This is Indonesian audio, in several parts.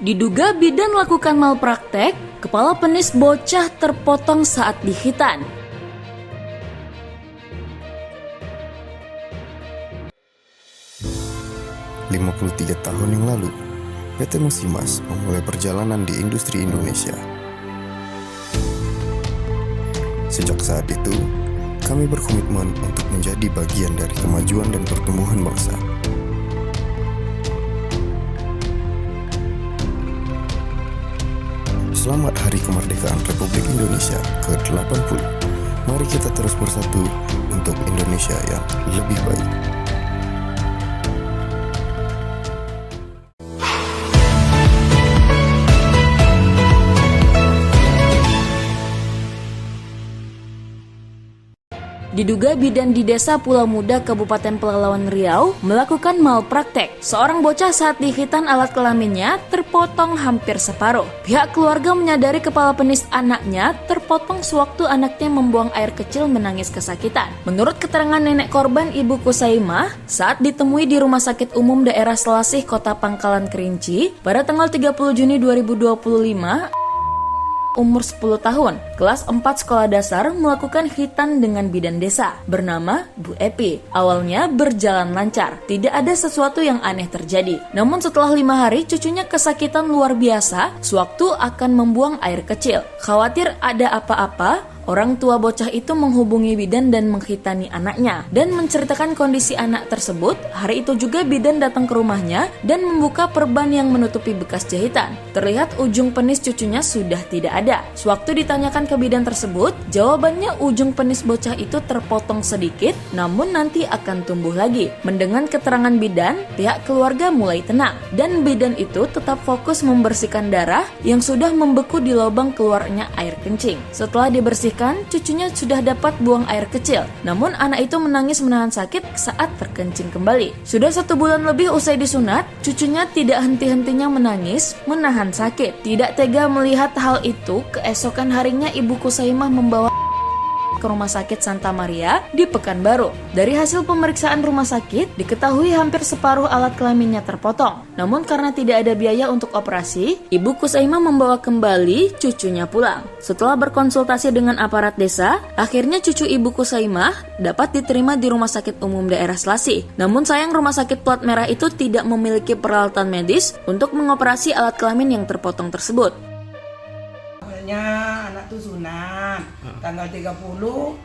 Diduga bidan lakukan malpraktek, kepala penis bocah terpotong saat dihitan. "53 tahun yang lalu, PT Musimas memulai perjalanan di industri Indonesia. Sejak saat itu, kami berkomitmen untuk menjadi bagian dari kemajuan dan pertumbuhan bangsa. Selamat Hari Kemerdekaan Republik Indonesia ke-80. Mari kita terus bersatu untuk Indonesia yang lebih baik." Diduga bidan di Desa Pulau Muda, Kabupaten Pelalawan Riau melakukan malpraktek. Seorang bocah saat dihitan alat kelaminnya terpotong hampir separuh. Pihak keluarga menyadari kepala penis anaknya terpotong sewaktu anaknya membuang air kecil menangis kesakitan. Menurut keterangan nenek korban, Ibu Kusaimah, saat ditemui di Rumah Sakit Umum Daerah Selasih, Kota Pangkalan Kerinci, pada tanggal 30 Juni 2025, umur 10 tahun, kelas 4 sekolah dasar, melakukan hitan dengan bidan desa bernama Bu Epi. Awalnya berjalan lancar, tidak ada sesuatu yang aneh terjadi. Namun setelah 5 hari, cucunya kesakitan luar biasa sewaktu akan membuang air kecil. Khawatir ada apa-apa, orang tua bocah itu menghubungi bidan dan menghitani anaknya dan menceritakan kondisi anak tersebut. Hari itu juga bidan datang ke rumahnya dan membuka perban yang menutupi bekas jahitan. Terlihat ujung penis cucunya sudah tidak ada. Sewaktu ditanyakan ke bidan tersebut, jawabannya ujung penis bocah itu terpotong sedikit, namun nanti akan tumbuh lagi. Mendengar keterangan bidan, pihak keluarga mulai tenang dan bidan itu tetap fokus membersihkan darah yang sudah membeku di lubang keluarnya air kencing. Setelah dibersihkan, cucunya sudah dapat buang air kecil. Namun anak itu menangis menahan sakit saat terkencing kembali. Sudah 1 bulan lebih usai disunat, cucunya tidak henti-hentinya menangis, menahan sakit. Tidak tega melihat hal itu, keesokan harinya Ibu Kusaimah membawa ke Rumah Sakit Santa Maria di Pekanbaru. Dari hasil pemeriksaan rumah sakit, diketahui hampir separuh alat kelaminnya terpotong. Namun karena tidak ada biaya untuk operasi, Ibu Kusaimah membawa kembali cucunya pulang. Setelah berkonsultasi dengan aparat desa, akhirnya cucu Ibu Kusaimah dapat diterima di Rumah Sakit Umum Daerah Selasih. Namun sayang Rumah Sakit Plat Merah itu tidak memiliki peralatan medis untuk mengoperasi alat kelamin yang terpotong tersebut. Anak tuh sunat tanggal 30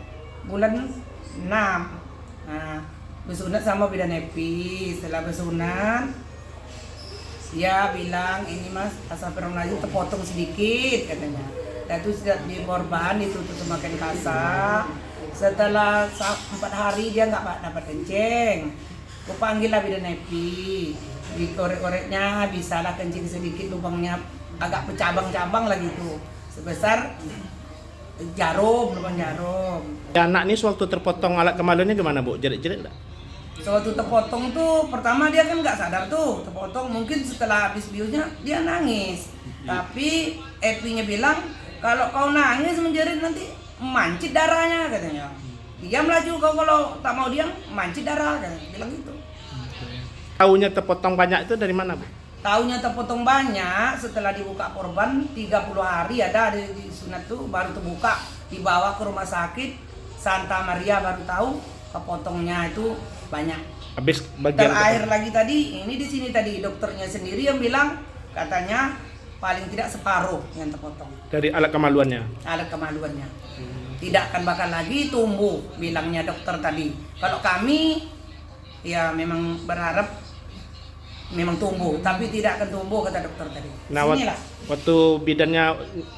bulan 6. Nah, bersunat sama bidan Epi. Setelah bersunat, dia bilang, "Ini mas, astagfirullahaladzim, terpotong sedikit," katanya. Dan itu sudah di korban ditutup semakin kasar. Setelah 4 hari dia nggak dapat kencing. Aku panggil lah bidan Epi. Dikorek-koreknya, bisalah kencing sedikit, lubangnya agak bercabang-cabang lah gitu. Sebesar jarum, lubang jarum. Anak ini sewaktu terpotong alat kemaluannya gimana, Bu? Jerit-jerit enggak? Sewaktu terpotong tuh, pertama dia kan nggak sadar tuh, terpotong. Mungkin setelah habis biusnya dia nangis. Tapi Epinya bilang, "Kalau kau nangis menjerit nanti mancit darahnya," katanya. "Diam laju kau, kalau tak mau diam mancit darah," katanya. Bilang gitu. Taunya terpotong banyak itu dari mana, Bu? Taunya terpotong banyak setelah dibuka korban 30 hari ada di sunat tuh, baru terbuka, dibawa ke Rumah Sakit Santa Maria, baru tahu kepotongnya itu banyak. Habis bagian terakhir lagi tadi, ini di sini tadi dokternya sendiri yang bilang, katanya paling tidak separuh yang terpotong dari alat kemaluannya. alat kemaluannya. Tidak akan bakal lagi tumbuh, bilangnya dokter tadi. Kalau kami ya memang berharap memang tumbuh, tapi tidak akan tumbuh, kata dokter tadi. Nah, Sinilah. waktu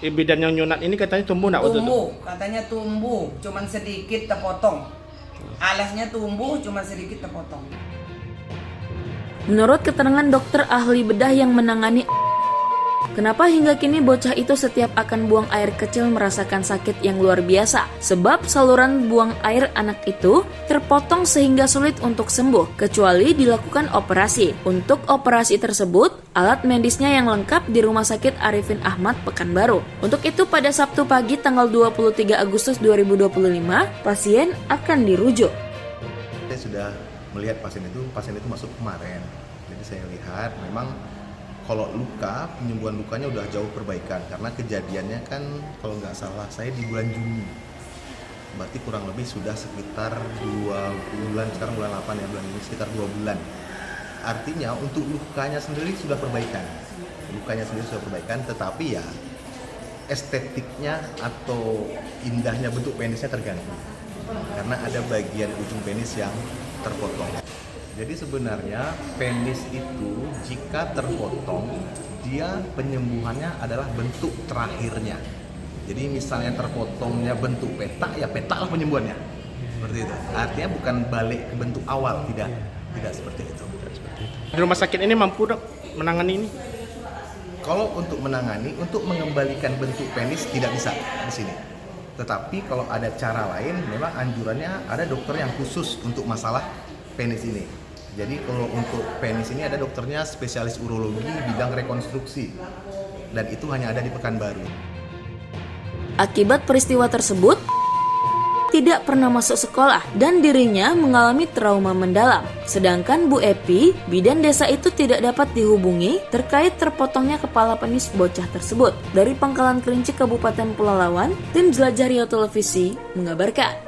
bidan yang nyunat ini katanya tumbuh enggak waktu itu? Tumbuh, katanya tumbuh, cuman sedikit terpotong. Alasnya tumbuh, cuman sedikit terpotong. Menurut keterangan dokter ahli bedah yang menangani, kenapa hingga kini bocah itu setiap akan buang air kecil merasakan sakit yang luar biasa? Sebab saluran buang air anak itu terpotong sehingga sulit untuk sembuh, kecuali dilakukan operasi. Untuk operasi tersebut, alat medisnya yang lengkap di Rumah Sakit Arifin Ahmad, Pekanbaru. Untuk itu pada Sabtu pagi tanggal 23 Agustus 2025, pasien akan dirujuk. Saya sudah melihat pasien itu masuk kemarin. Jadi saya lihat memang kalau luka, penyembuhan lukanya udah jauh perbaikan karena kejadiannya kan kalau nggak salah saya di bulan Juni. Berarti kurang lebih sudah sekitar 2 bulan, sekarang bulan 8 ya, bulan ini sekitar 2 bulan. Artinya untuk lukanya sendiri sudah perbaikan. Lukanya sendiri sudah perbaikan, tetapi ya estetiknya atau indahnya bentuk penisnya terganggu. Karena ada bagian ujung penis yang terpotong. Jadi sebenarnya penis itu jika terpotong, dia penyembuhannya adalah bentuk terakhirnya. Jadi misalnya terpotongnya bentuk petak, ya petak lah penyembuhannya. Seperti itu. Artinya bukan balik ke bentuk awal, tidak seperti itu. Di rumah sakit ini mampu dok menangani ini? Kalau untuk menangani, untuk mengembalikan bentuk penis tidak bisa di sini. Tetapi kalau ada cara lain, memang anjurannya ada dokter yang khusus untuk masalah penis ini. Jadi kalau untuk penis ini ada dokternya spesialis urologi bidang rekonstruksi. Dan itu hanya ada di Pekanbaru. Akibat peristiwa tersebut, tidak pernah masuk sekolah dan dirinya mengalami trauma mendalam. Sedangkan Bu Epi, bidan desa itu tidak dapat dihubungi terkait terpotongnya kepala penis bocah tersebut. Dari Pangkalan Kerinci, Kabupaten Pelalawan, tim Jelajah Riau Televisi mengabarkan.